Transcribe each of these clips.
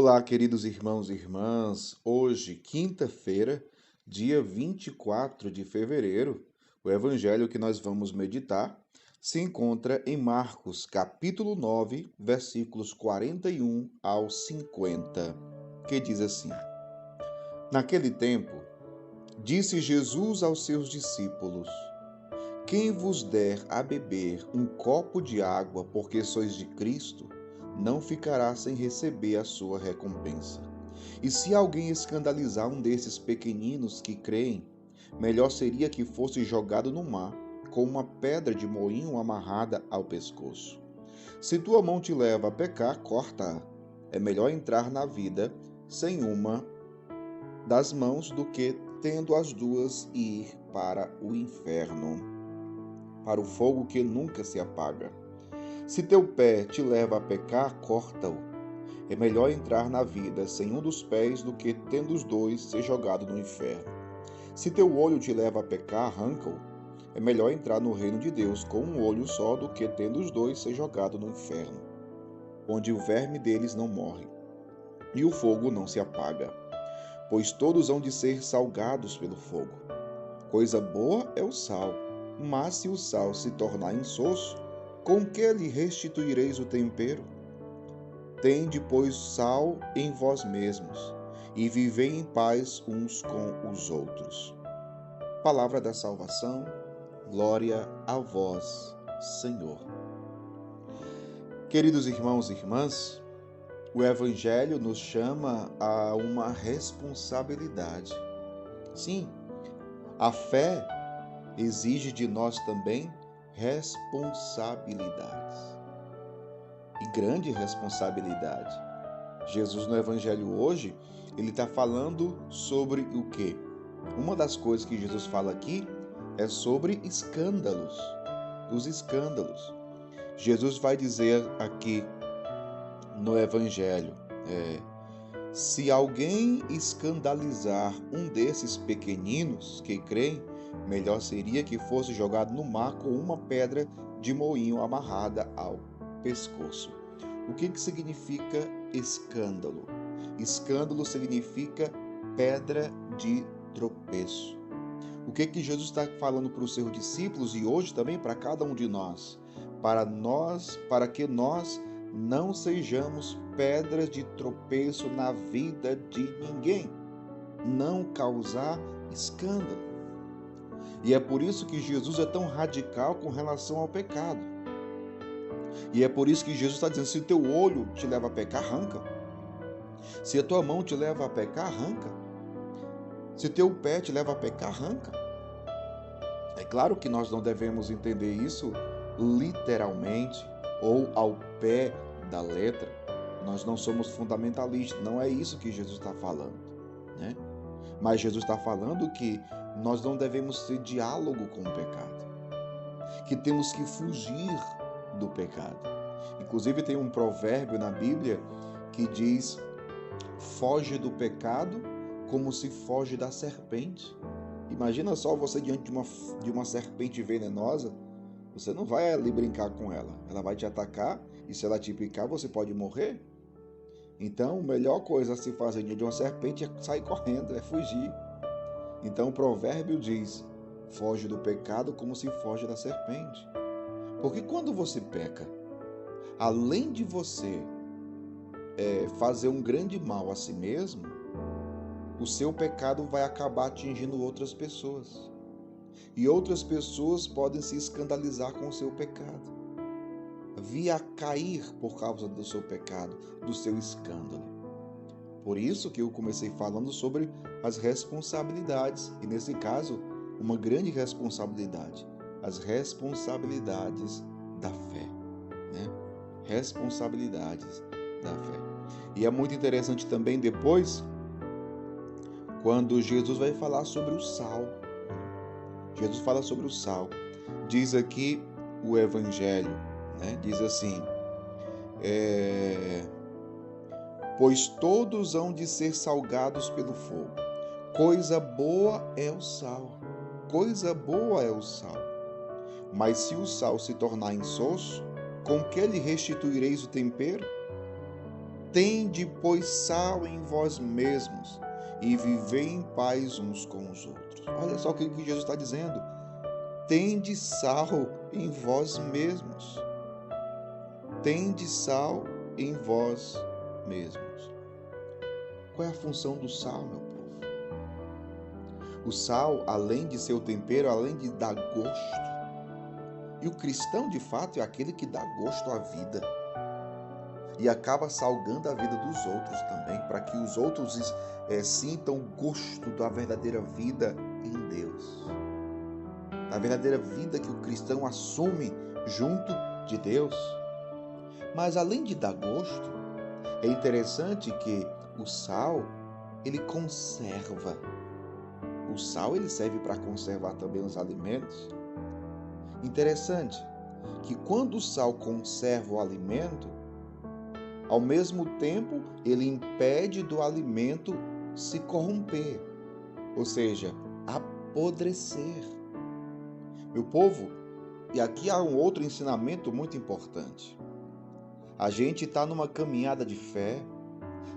Olá, queridos irmãos e irmãs. Hoje, quinta-feira, dia 24 de fevereiro, o evangelho que nós vamos meditar se encontra em Marcos, capítulo 9, versículos 41 ao 50, que diz assim: Naquele tempo, disse Jesus aos seus discípulos: Quem vos der a beber um copo de água porque sois de Cristo, não ficará sem receber a sua recompensa. E se alguém escandalizar um desses pequeninos que creem, melhor seria que fosse jogado no mar, com uma pedra de moinho amarrada ao pescoço. Se tua mão te leva a pecar, corta-a. É melhor entrar na vida sem uma das mãos do que, tendo as duas, ir para o inferno, para o fogo que nunca se apaga. Se teu pé te leva a pecar, corta-o. É melhor entrar na vida sem um dos pés do que, tendo os dois, ser jogado no inferno. Se teu olho te leva a pecar, arranca-o. É melhor entrar no reino de Deus com um olho só do que, tendo os dois, ser jogado no inferno, onde o verme deles não morre e o fogo não se apaga. Pois todos hão de ser salgados pelo fogo. Coisa boa é o sal, mas se o sal se tornar insosso, com que lhe restituireis o tempero? Tende, pois, sal em vós mesmos, e vivei em paz uns com os outros. Palavra da salvação, glória a vós, Senhor. Queridos irmãos e irmãs, o Evangelho nos chama a uma responsabilidade. Sim, a fé exige de nós também responsabilidades. E grande responsabilidade. Jesus no Evangelho hoje, ele está falando sobre o quê? Uma das coisas que Jesus fala aqui é sobre escândalos. Os escândalos. Jesus vai dizer aqui no Evangelho, se alguém escandalizar um desses pequeninos que creem, melhor seria que fosse jogado no mar com uma pedra de moinho amarrada ao pescoço. O que significa escândalo? Escândalo significa pedra de tropeço. O que Jesus está falando para os seus discípulos e hoje também para cada um de nós? Para que nós não sejamos pedras de tropeço na vida de ninguém. Não causar escândalo. E é por isso que Jesus é tão radical com relação ao pecado. E é por isso que Jesus está dizendo, se o teu olho te leva a pecar, arranca. Se a tua mão te leva a pecar, arranca. Se o teu pé te leva a pecar, arranca. É claro que nós não devemos entender isso literalmente ou ao pé da letra. Nós não somos fundamentalistas, não é isso que Jesus está falando, né? Mas Jesus está falando que nós não devemos ter diálogo com o pecado, que temos que fugir do pecado. Inclusive tem um provérbio na Bíblia que diz: foge do pecado como se foge da serpente. Imagina só você diante de uma serpente venenosa, você não vai ali brincar com ela, ela vai te atacar e se ela te picar você pode morrer. Então a melhor coisa a se fazer diante de uma serpente é sair correndo, é fugir. Então o provérbio diz: foge do pecado como se foge da serpente. Porque quando você peca, além de você fazer um grande mal a si mesmo, o seu pecado vai acabar atingindo outras pessoas. E outras pessoas podem se escandalizar com o seu pecado, vir a cair por causa do seu pecado, do seu escândalo. Por isso que eu comecei falando sobre as responsabilidades, e nesse caso, uma grande responsabilidade, as responsabilidades da fé, né? Responsabilidades da fé. E é muito interessante também depois, quando Jesus vai falar sobre o sal. Jesus fala sobre o sal. Diz aqui o Evangelho, né? Diz assim, pois todos hão de ser salgados pelo fogo. Coisa boa é o sal. Coisa boa é o sal. Mas se o sal se tornar insosso, com que lhe restituireis o tempero? Tende, pois, sal em vós mesmos e vivei em paz uns com os outros. Olha só o que Jesus está dizendo. Tende sal em vós mesmos. Tende sal em vós mesmos. Qual é a função do sal, meu povo? O sal, além de ser o tempero, além de dar gosto, e o cristão, de fato, é aquele que dá gosto à vida e acaba salgando a vida dos outros também, para que os outros sintam o gosto da verdadeira vida em Deus. A verdadeira vida que o cristão assume junto de Deus. Mas além de dar gosto, é interessante que o sal, ele conserva. O sal, ele serve para conservar também os alimentos. Interessante que quando o sal conserva o alimento, ao mesmo tempo ele impede do alimento se corromper, ou seja, apodrecer. Meu povo, e aqui há um outro ensinamento muito importante. A gente está numa caminhada de fé,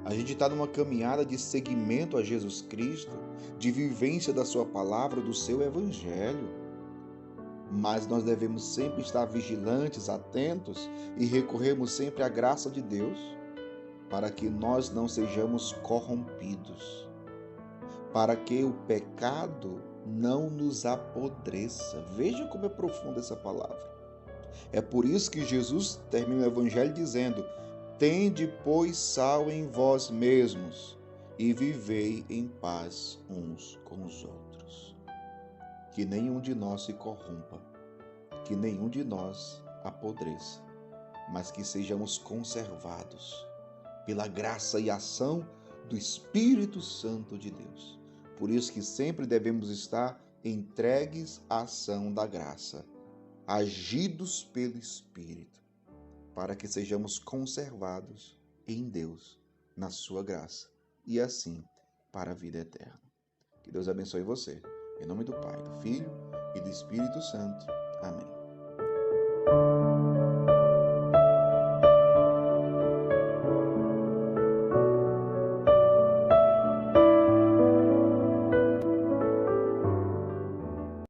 a gente está numa caminhada de seguimento a Jesus Cristo, de vivência da sua palavra, do seu evangelho. Mas nós devemos sempre estar vigilantes, atentos e recorrermos sempre à graça de Deus para que nós não sejamos corrompidos, para que o pecado não nos apodreça. Veja como é profunda essa palavra. É por isso que Jesus termina o evangelho dizendo: tende, pois, sal em vós mesmos e vivei em paz uns com os outros. Que nenhum de nós se corrompa, que nenhum de nós apodreça, mas que sejamos conservados pela graça e ação do Espírito Santo de Deus. Por isso que sempre devemos estar entregues à ação da graça, agidos pelo Espírito, para que sejamos conservados em Deus, na sua graça, e assim para a vida eterna. Que Deus abençoe você. Em nome do Pai, do Filho e do Espírito Santo. Amém.